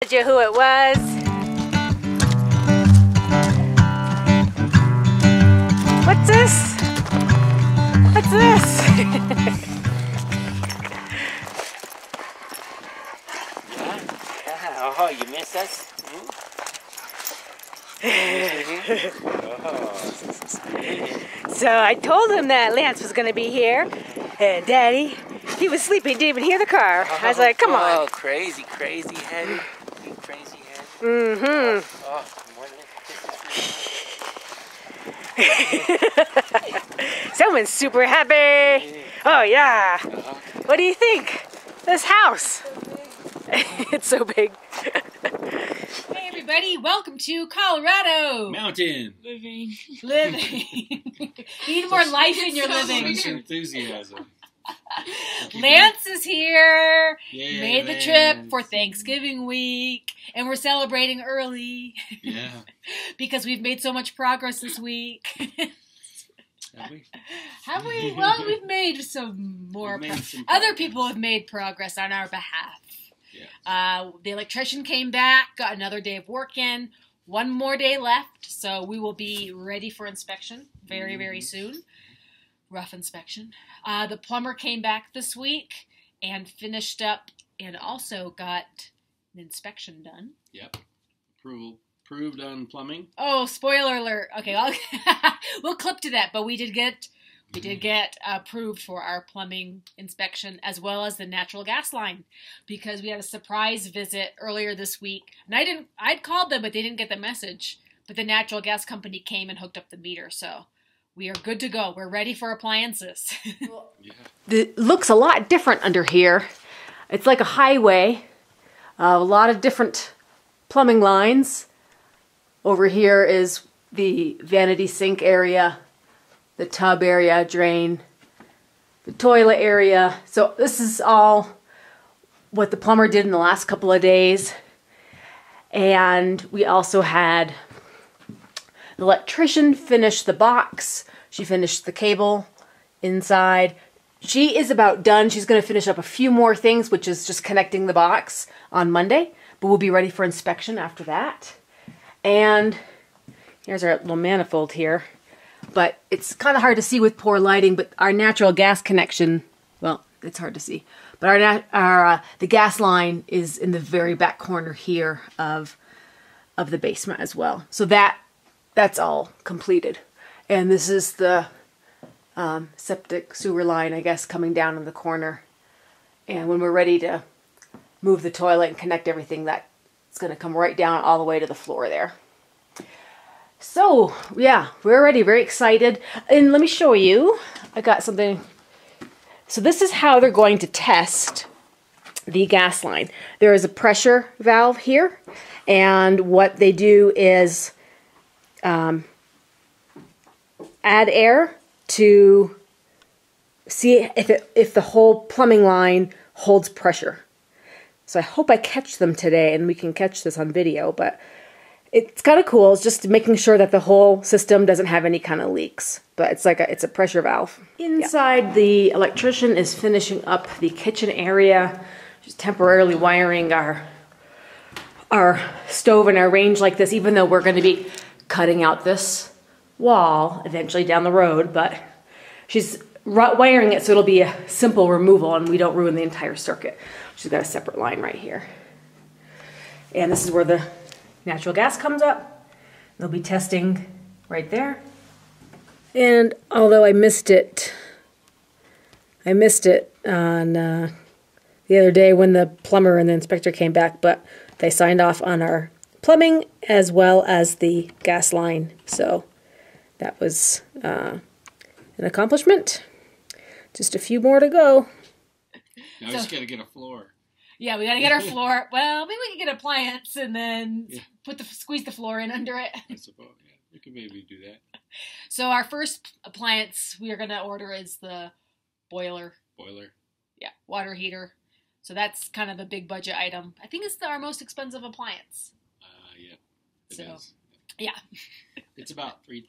Told you who it was. What's this? What's this? Oh, you miss us? So I told him that Lance was going to be here, and Daddy, he was sleeping, didn't even hear the car. I was like, come on. Oh, crazy headed. Crazy headed. Mm-hmm. Oh, more than Someone's super happy. Oh, yeah. What do you think? This house. It's so big. Hey everybody, welcome to Colorado. Mountain. Living. You need more life in your living. Enthusiasm. Lance is here. Yay, Made the trip for Thanksgiving week, and we're celebrating early. Yeah. Because we've made so much progress this week. Have we? Have we? Well, we've made some more. Other people have made progress on our behalf. Yeah. The electrician came back, got another day of work in, one more day left, so we will be ready for inspection very, very soon. Rough inspection. The plumber came back this week and finished up and also got an inspection done. Yep. Approved on plumbing. Oh, spoiler alert. Okay, we'll clip to that, but we did get approved for our plumbing inspection as well as the natural gas line because we had a surprise visit earlier this week. And I'd called them, but they didn't get the message. But the natural gas company came and hooked up the meter, so we are good to go. We're ready for appliances. It looks a lot different under here. It's like a highway. A lot of different plumbing lines. Over here is the vanity sink area, the tub area, drain, the toilet area. So this is all what the plumber did in the last couple of days. And we also had the electrician finish the box. She finished the cable inside. She is about done. She's going to finish up a few more things, which is just connecting the box on Monday. But we'll be ready for inspection after that. And here's our little manifold here. But it's kind of hard to see with poor lighting, but our natural gas connection, well, it's hard to see. But the gas line is in the very back corner here of the basement as well. So that's all completed. And this is the septic sewer line, I guess, coming down in the corner. And when we're ready to move the toilet and connect everything, that's going to come right down all the way to the floor there. So, yeah, we're ready, very excited. And let me show you. I got something. So this is how they're going to test the gas line. There is a pressure valve here. And what they do is add air to see if the whole plumbing line holds pressure. So I hope I catch them today and we can catch this on video, but it's kind of cool. It's just making sure that the whole system doesn't have any kind of leaks. But it's a pressure valve. Inside, the electrician is finishing up the kitchen area, just temporarily wiring our stove and our range like this, even though we're going to be cutting out this wall eventually down the road. But she's wiring it so it'll be a simple removal and we don't ruin the entire circuit. She's got a separate line right here. And this is where the natural gas comes up. They'll be testing right there. And although I missed it on the other day when the plumber and the inspector came back, but they signed off on our plumbing as well as the gas line. So that was an accomplishment. Just a few more to go. Now we just got to get a floor. Yeah, we got to get our floor. Well, maybe we can get an appliance and then squeeze the floor in under it. I suppose, yeah. We could maybe do that. So our first appliance we are going to order is the boiler. Boiler. Yeah, water heater. So that's kind of a big budget item. I think it's our most expensive appliance. Yeah, it is. Yeah. It's about $3,000.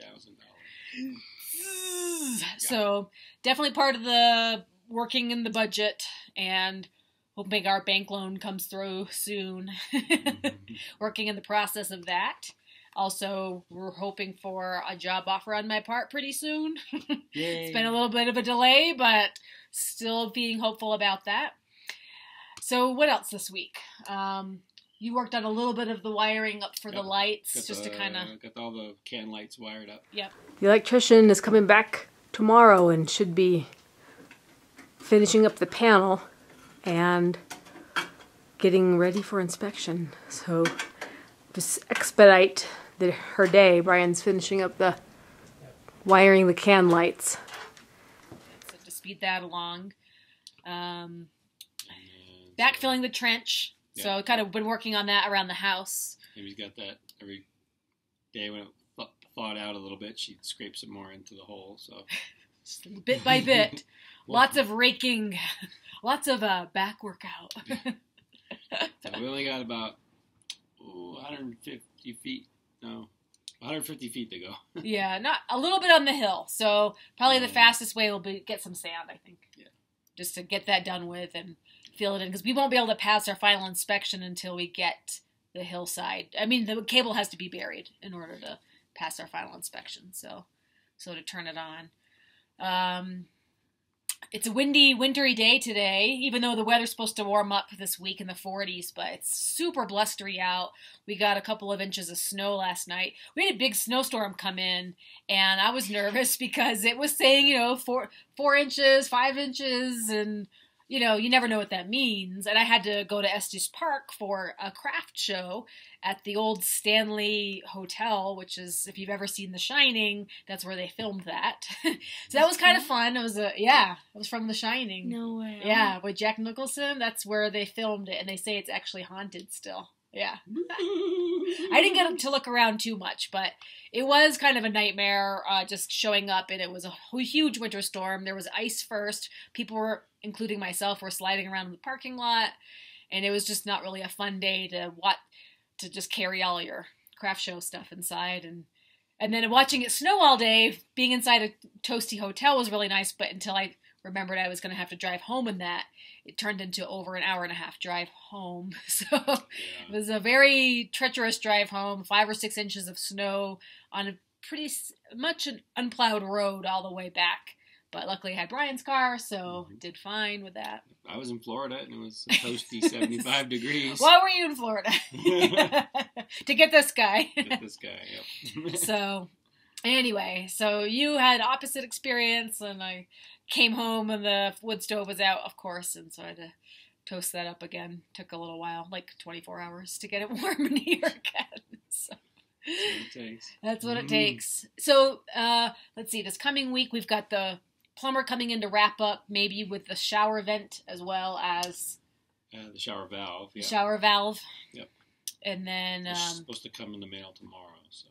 So definitely part of the working in the budget, and hoping our bank loan comes through soon. Working in the process of that. Also, we're hoping for a job offer on my part pretty soon. It's been a little bit of a delay, but still being hopeful about that. So what else this week? You worked on a little bit of the wiring up for the lights, just to kind of... Got all the can lights wired up. Yep. The electrician is coming back tomorrow and should be finishing up the panel and getting ready for inspection. So just expedite her day. Brian's finishing up the wiring the can lights. So to speed that along. Backfilling the trench. Yeah. So kind of been working on that around the house. Maybe he's got that every day when it thawed out a little bit, she'd scrape some more into the hole. So just bit by bit. Lots of raking. Lots of back workout. So we only got about 150 feet. No, 150 feet to go. Yeah, not a little bit on the hill. So probably the fastest way will be get some sand, I think. Yeah. Just to get that done with and fill it in, because we won't be able to pass our final inspection until we get the hillside. I mean, the cable has to be buried in order to pass our final inspection. So to turn it on. It's a windy, wintry day today, even though the weather's supposed to warm up this week in the 40s, but it's super blustery out. We got a couple of inches of snow last night. We had a big snowstorm come in, and I was nervous because it was saying, 4 inches, 5 inches, and, you never know what that means. And I had to go to Estes Park for a craft show at the old Stanley Hotel, which is, if you've ever seen The Shining, that's where they filmed that. So that was kind of fun. It was from The Shining. No way. Yeah, with Jack Nicholson, that's where they filmed it, and they say it's actually haunted still. Yeah. I didn't get to look around too much, but it was kind of a nightmare just showing up, and it was a huge winter storm. There was ice first. People were, including myself, were sliding around in the parking lot, and it was just not really a fun day to just carry all your craft show stuff inside. And then watching it snow all day, being inside a toasty hotel was really nice, but until I remembered I was going to have to drive home in that, it turned into over an hour and a half drive home. So It was a very treacherous drive home, 5 or 6 inches of snow on a pretty much an unplowed road all the way back. But luckily I had Brian's car, so did fine with that. I was in Florida, and it was a toasty 75 degrees. Why were you in Florida? To get this guy. Get this guy, yep. So anyway, so you had opposite experience, and I came home and the wood stove was out, of course, and so I had to toast that up again. Took a little while, like 24 hours to get it warm in here again. So that's what it takes. So let's see, this coming week we've got the plumber coming in to wrap up, maybe with the shower vent as well as the shower valve. Yeah. Shower valve. Yep. And then it's supposed to come in the mail tomorrow. So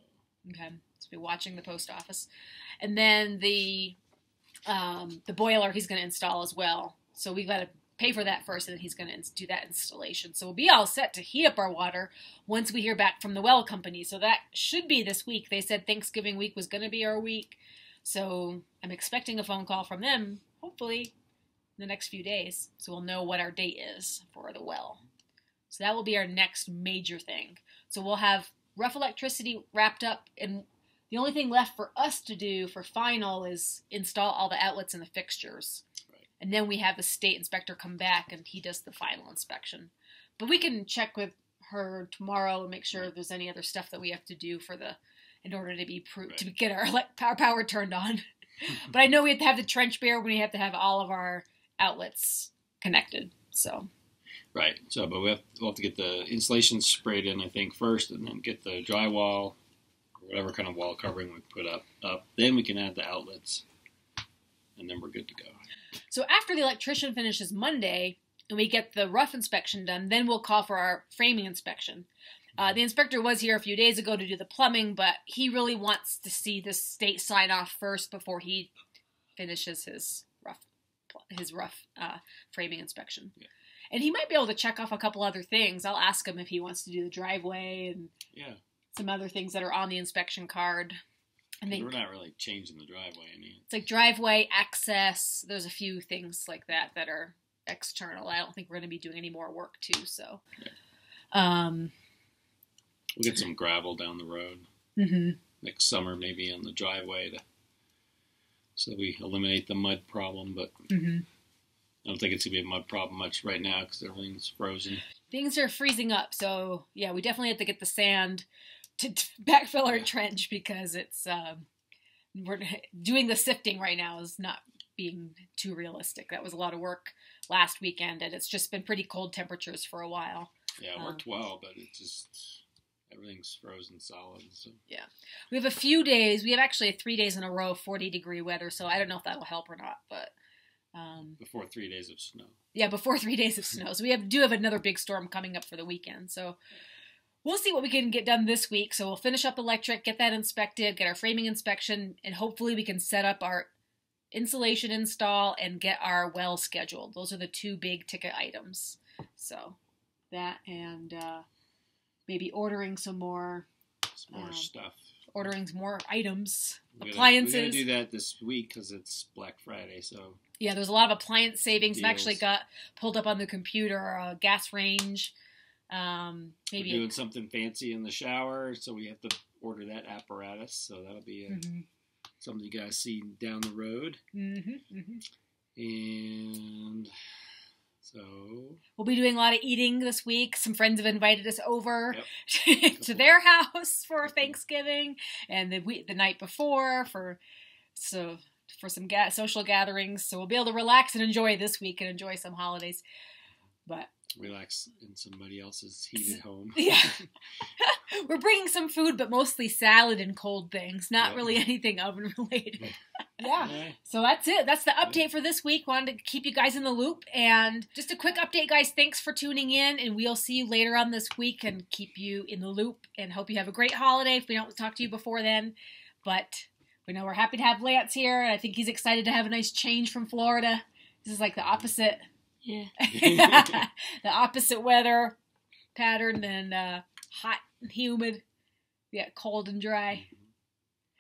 okay, so be watching the post office, and then the boiler he's going to install as well. So we got to pay for that first, and then he's going to do that installation. So we'll be all set to heat up our water once we hear back from the well company. So that should be this week. They said Thanksgiving week was going to be our week. So I'm expecting a phone call from them, hopefully, in the next few days. So we'll know what our date is for the well. So that will be our next major thing. So we'll have rough electricity wrapped up, and the only thing left for us to do for final is install all the outlets and the fixtures. Right. And then we have the state inspector come back, and he does the final inspection. But we can check with her tomorrow and make sure if there's any other stuff that we have to do in order to be to get our power turned on. But I know we have to have the trench bare when we have to have all of our outlets connected. So. Right. So, but we'll have to get the insulation sprayed in, I think, first, and then get the drywall, or whatever kind of wall covering we put up. Then we can add the outlets, and then we're good to go. So after the electrician finishes Monday, and we get the rough inspection done, then we'll call for our framing inspection. The inspector was here a few days ago to do the plumbing, but he really wants to see the state sign off first before he finishes his rough framing inspection. Yeah. And he might be able to check off a couple other things. I'll ask him if he wants to do the driveway and some other things that are on the inspection card. I think we're not really changing the driveway any. It's like driveway access. There's a few things like that are external. I don't think we're going to be doing any more work too. So, We'll get some gravel down the road next summer, maybe on the driveway, so we eliminate the mud problem. But I don't think it's gonna be a mud problem much right now because everything's frozen. Things are freezing up, so yeah, we definitely have to get the sand to backfill our trench because it's we're doing the sifting right now is not being too realistic. That was a lot of work last weekend, and it's just been pretty cold temperatures for a while. Yeah, it worked well, but it just everything's frozen solid. So yeah, we have a few days. We have actually 3 days in a row of 40-degree weather, so I don't know if that'll help or not. But before 3 days of snow. Yeah, before 3 days of snow. So we do have another big storm coming up for the weekend. So we'll see what we can get done this week. So we'll finish up electric, get that inspected, get our framing inspection, and hopefully we can set up our insulation install and get our well scheduled. Those are the 2 big ticket items. So that and maybe ordering some more stuff. Ordering some more items, appliances. We're going to do that this week because it's Black Friday. So yeah, there's a lot of appliance savings. Deals. I've actually got pulled up on the computer a gas range. Maybe we're doing something fancy in the shower, so we have to order that apparatus. So that'll be something you guys see down the road. And so we'll be doing a lot of eating this week. Some friends have invited us over to their house for Thanksgiving, and the night before for some social gatherings. So we'll be able to relax and enjoy this week and enjoy some holidays. But relax in somebody else's heated home. Yeah. We're bringing some food, but mostly salad and cold things, not really anything oven related. Yeah. So that's it. That's the update for this week. Wanted to keep you guys in the loop. And just a quick update, guys. Thanks for tuning in. And we'll see you later on this week and keep you in the loop. And hope you have a great holiday if we don't talk to you before then. But we know we're happy to have Lance here. And I think he's excited to have a nice change from Florida. This is like the opposite. Yeah. The opposite weather pattern than hot and humid. Yeah, cold and dry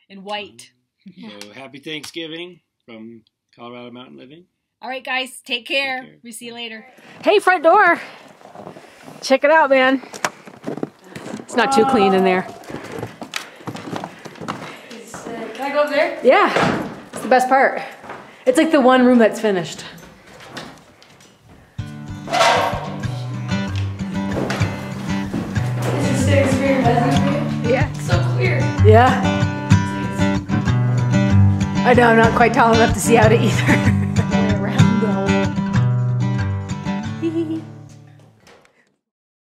and white. So happy Thanksgiving from Colorado Mountain Living. All right, guys, take care. We see you later. Hey, front door. Check it out, man. It's not too clean in there. Can I go over there? Yeah, it's the best part. It's like the one room that's finished. Yeah. So clear. Yeah. I know, I'm not quite tall enough to see out it either.